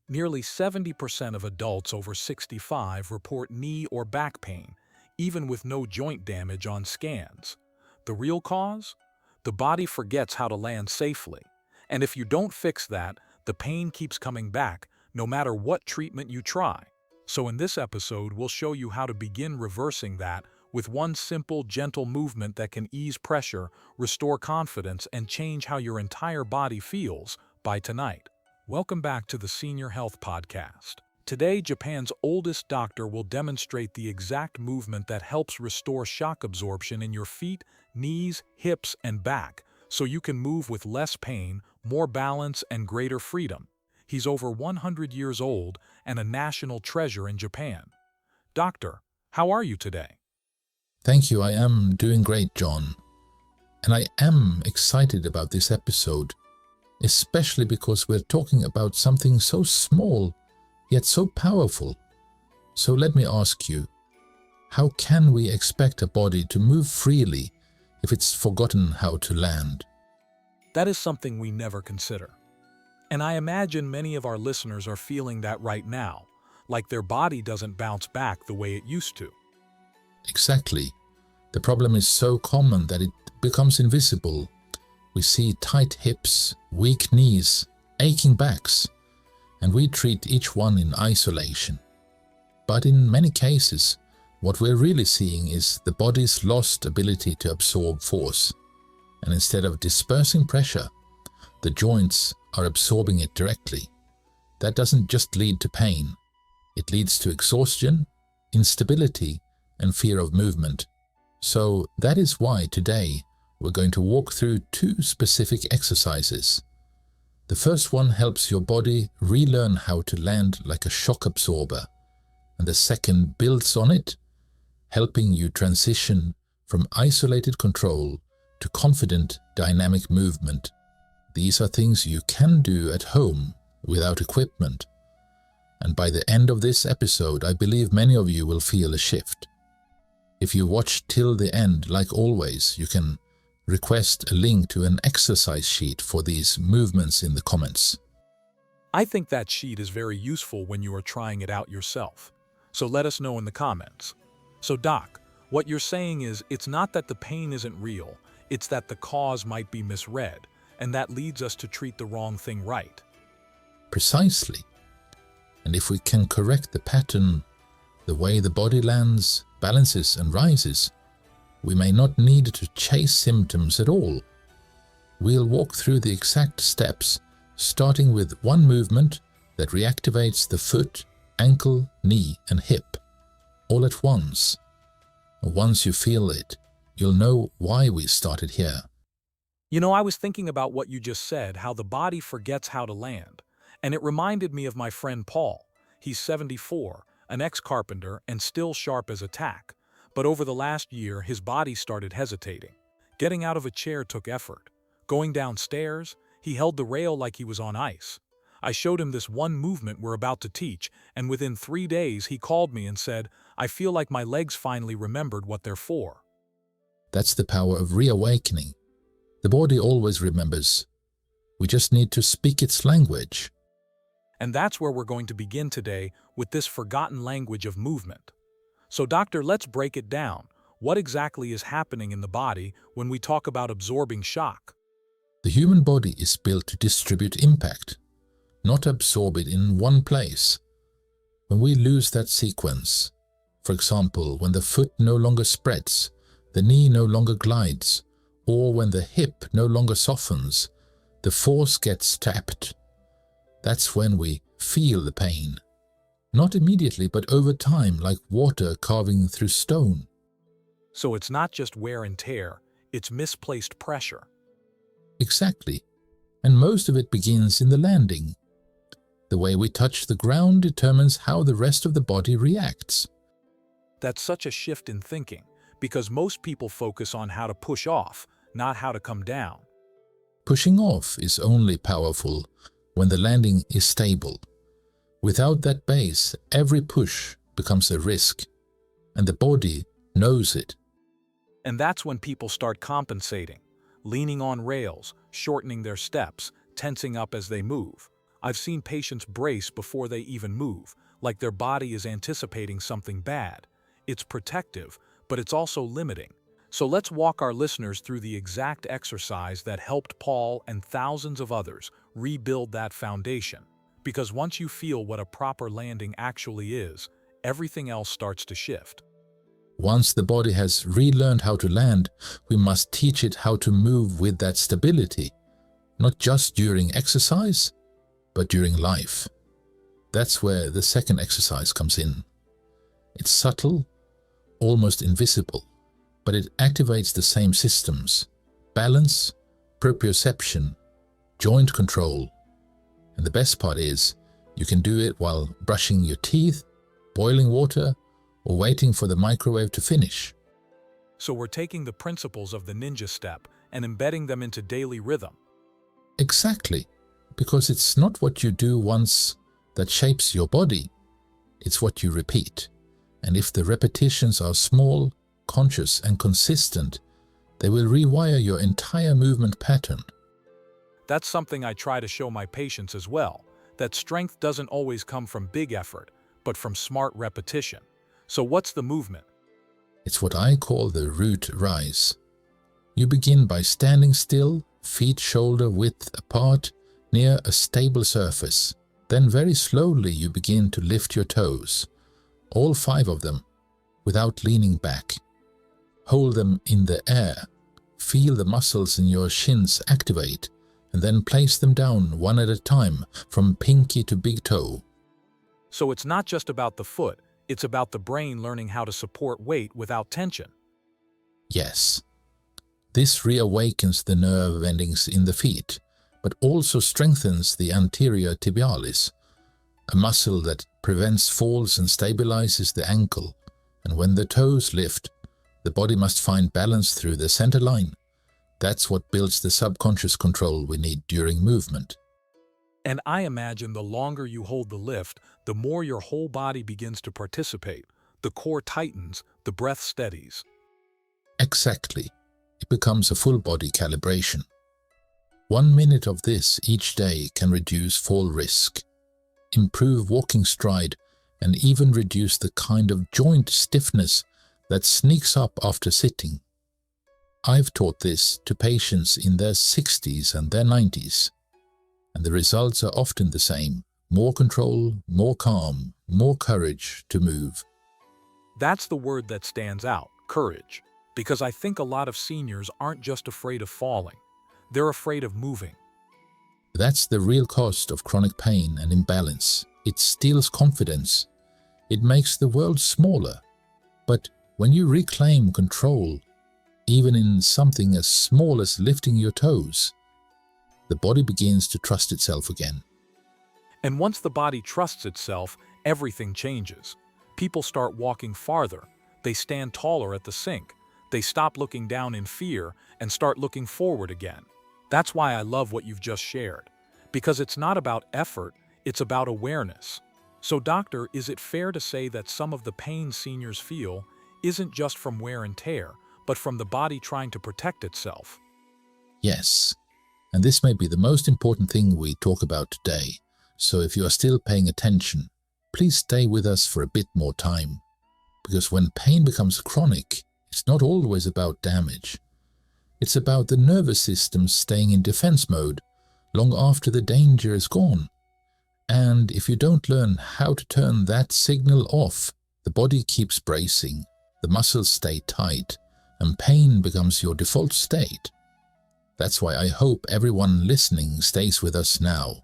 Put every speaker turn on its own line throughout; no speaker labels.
Nearly 70% of adults over 65 report knee or back pain, even with no joint damage on scans. The real cause? The body forgets how to land safely. And if you don't fix that, the pain keeps coming back, no matter what treatment you try. So in this episode, we'll show you how to begin reversing that with one simple, gentle movement that can ease pressure, restore confidence, and change how your entire body feels by tonight. Welcome back to the Senior Health Podcast. Today, Japan's oldest doctor will demonstrate the exact movement that helps restore shock absorption in your feet, knees, hips, and back, so you can move with less pain, more balance, and greater freedom. He's over 100 years old and a national treasure in Japan. Doctor, how are you today?
Thank you. I am doing great, John. And I am excited about this episode, especially because we're talking about something so small, yet so powerful. So let me ask you, how can we expect a body to move freely if it's forgotten how to land?
That is something we never consider. And I imagine many of our listeners are feeling that right now, like their body doesn't bounce back the way it used to.
Exactly. The problem is so common that it becomes invisible. We see tight hips, weak knees, aching backs, and we treat each one in isolation. But in many cases, what we're really seeing is the body's lost ability to absorb force. And instead of dispersing pressure, the joints are absorbing it directly. That doesn't just lead to pain. It leads to exhaustion, instability, and fear of movement. So that is why today we're going to walk through two specific exercises. The first one helps your body relearn how to land like a shock absorber, and the second builds on it, helping you transition from isolated control to confident, dynamic movement. These are things you can do at home without equipment. And by the end of this episode, I believe many of you will feel a shift. If you watch till the end, like always, you can request a link to an exercise sheet for these movements in the comments.
I think that sheet is very useful when you are trying it out yourself. So let us know in the comments. So Doc, what you're saying is it's not that the pain isn't real, it's that the cause might be misread, and that leads us to treat the wrong thing right.
Precisely. And if we can correct the pattern, the way the body lands, balances and rises, we may not need to chase symptoms at all. We'll walk through the exact steps, starting with one movement that reactivates the foot, ankle, knee and hip, all at once. Once you feel it, you'll know why we started here.
You know, I was thinking about what you just said, how the body forgets how to land. And it reminded me of my friend Paul. He's 74, an ex-carpenter and still sharp as a tack. But over the last year, his body started hesitating. Getting out of a chair took effort. Going downstairs, he held the rail like he was on ice. I showed him this one movement we're about to teach, and within 3 days he called me and said, "I feel like my legs finally remembered what they're for."
That's the power of reawakening. The body always remembers. We just need to speak its language.
And that's where we're going to begin today with this forgotten language of movement. So doctor, let's break it down. What exactly is happening in the body when we talk about absorbing shock?
The human body is built to distribute impact, not absorb it in one place. When we lose that sequence, for example, when the foot no longer spreads, the knee no longer glides, or when the hip no longer softens, the force gets tapped. That's when we feel the pain. Not immediately, but over time, like water carving through stone.
So it's not just wear and tear, it's misplaced pressure.
Exactly. And most of it begins in the landing. The way we touch the ground determines how the rest of the body reacts.
That's such a shift in thinking, because most people focus on how to push off, not how to come down.
Pushing off is only powerful when the landing is stable. Without that base, every push becomes a risk, and the body knows it.
And that's when people start compensating, leaning on rails, shortening their steps, tensing up as they move. I've seen patients brace before they even move, like their body is anticipating something bad. It's protective, but it's also limiting. So let's walk our listeners through the exact exercise that helped Paul and thousands of others rebuild that foundation. Because once you feel what a proper landing actually is, everything else starts to shift.
Once the body has relearned how to land, we must teach it how to move with that stability, not just during exercise, but during life. That's where the second exercise comes in. It's subtle, almost invisible, but it activates the same systems: balance, proprioception, joint control. And the best part is, you can do it while brushing your teeth, boiling water, or waiting for the microwave to finish.
So we're taking the principles of the ninja step and embedding them into daily rhythm.
Exactly, because it's not what you do once that shapes your body, it's what you repeat. And if the repetitions are small, conscious, and consistent, they will rewire your entire movement pattern.
That's something I try to show my patients as well, that strength doesn't always come from big effort, but from smart repetition. So what's the movement?
It's what I call the root rise. You begin by standing still, feet shoulder width apart, near a stable surface. Then very slowly you begin to lift your toes, all 5 of them, without leaning back. Hold them in the air, feel the muscles in your shins activate, and then place them down one at a time, from pinky to big toe.
So it's not just about the foot, it's about the brain learning how to support weight without tension.
Yes, this reawakens the nerve endings in the feet, but also strengthens the anterior tibialis, a muscle that prevents falls and stabilizes the ankle. And when the toes lift, the body must find balance through the center line. That's what builds the subconscious control we need during movement.
And I imagine the longer you hold the lift, the more your whole body begins to participate. The core tightens, the breath steadies.
Exactly. It becomes a full body calibration. 1 minute of this each day can reduce fall risk, improve walking stride, and even reduce the kind of joint stiffness that sneaks up after sitting. I've taught this to patients in their 60s and their 90s. And the results are often the same: more control, more calm, more courage to move.
That's the word that stands out, courage. Because I think a lot of seniors aren't just afraid of falling, they're afraid of moving.
That's the real cost of chronic pain and imbalance. It steals confidence. It makes the world smaller. But when you reclaim control, even in something as small as lifting your toes, the body begins to trust itself again.
And once the body trusts itself, everything changes. People start walking farther. They stand taller at the sink. They stop looking down in fear and start looking forward again. That's why I love what you've just shared. Because it's not about effort, it's about awareness. So doctor, is it fair to say that some of the pain seniors feel isn't just from wear and tear, but from the body trying to protect itself?
Yes. And this may be the most important thing we talk about today. So if you are still paying attention, please stay with us for a bit more time. Because when pain becomes chronic, it's not always about damage. It's about the nervous system staying in defense mode long after the danger is gone. And if you don't learn how to turn that signal off, the body keeps bracing, the muscles stay tight, and pain becomes your default state. That's why I hope everyone listening stays with us now,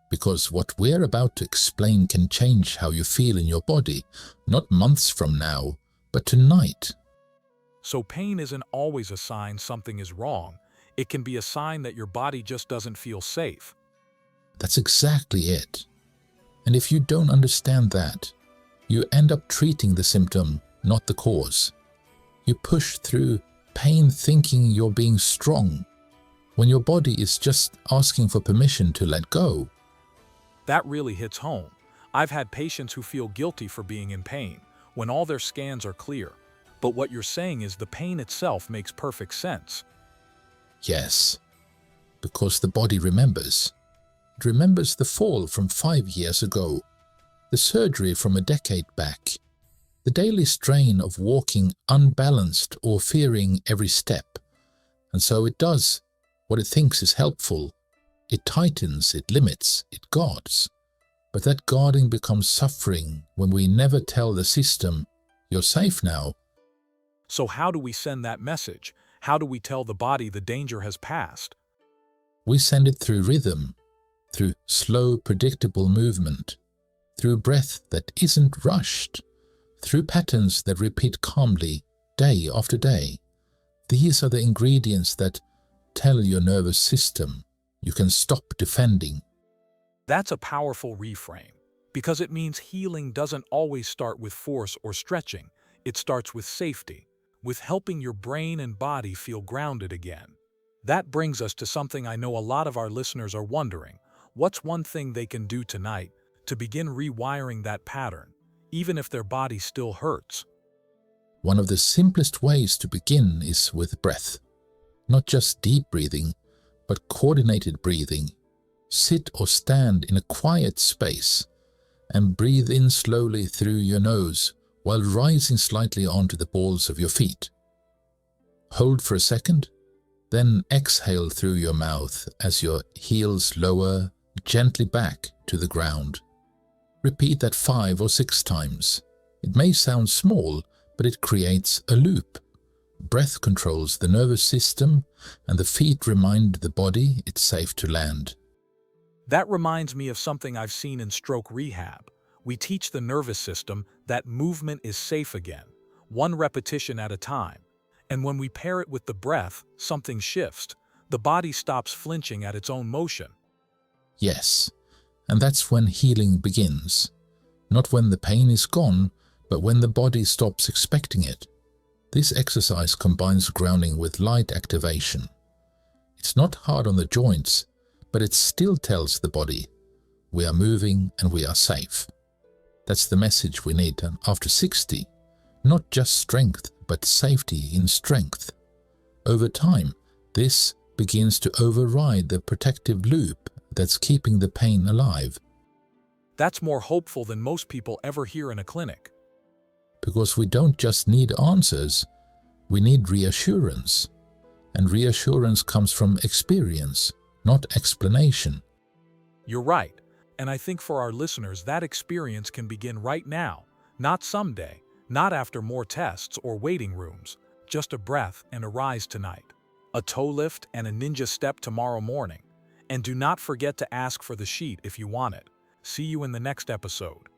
because what we're about to explain can change how you feel in your body, not months from now, but tonight.
So pain isn't always a sign something is wrong. It can be a sign that your body just doesn't feel safe.
That's exactly it. And if you don't understand that, you end up treating the symptom, not the cause. You push through pain thinking you're being strong, when your body is just asking for permission to let go.
That really hits home. I've had patients who feel guilty for being in pain, when all their scans are clear. But what you're saying is the pain itself makes perfect sense.
Yes, because the body remembers. It remembers the fall from 5 years ago, the surgery from a decade back, the daily strain of walking unbalanced or fearing every step. And so it does what it thinks is helpful. It tightens, it limits, it guards. But that guarding becomes suffering when we never tell the system, "You're safe now."
So how do we send that message? How do we tell the body the danger has passed?
We send it through rhythm, through slow, predictable movement, through breath that isn't rushed, through patterns that repeat calmly, day after day. These are the ingredients that tell your nervous system you can stop defending.
That's a powerful reframe, because it means healing doesn't always start with force or stretching. It starts with safety, with helping your brain and body feel grounded again. That brings us to something I know a lot of our listeners are wondering. What's one thing they can do tonight to begin rewiring that pattern, even if their body still hurts?
One of the simplest ways to begin is with breath. Not just deep breathing, but coordinated breathing. Sit or stand in a quiet space and breathe in slowly through your nose while rising slightly onto the balls of your feet. Hold for a second, then exhale through your mouth as your heels lower gently back to the ground. Repeat that 5 or 6 times. It may sound small, but it creates a loop. Breath controls the nervous system, and the feet remind the body it's safe to land.
That reminds me of something I've seen in stroke rehab. We teach the nervous system that movement is safe again, one repetition at a time. And when we pair it with the breath, something shifts. The body stops flinching at its own motion.
Yes, and that's when healing begins. Not when the pain is gone, but when the body stops expecting it. This exercise combines grounding with light activation. It's not hard on the joints, but it still tells the body, we are moving and we are safe. That's the message we need after 60. Not just strength, but safety in strength. Over time, this begins to override the protective loop that's keeping the pain alive.
That's more hopeful than most people ever hear in a clinic.
Because we don't just need answers, we need reassurance. And reassurance comes from experience, not explanation.
You're right, and I think for our listeners that experience can begin right now, not someday, not after more tests or waiting rooms, just a breath and a rise tonight, a toe lift and a ninja step tomorrow morning. And do not forget to ask for the sheet if you want it. See you in the next episode.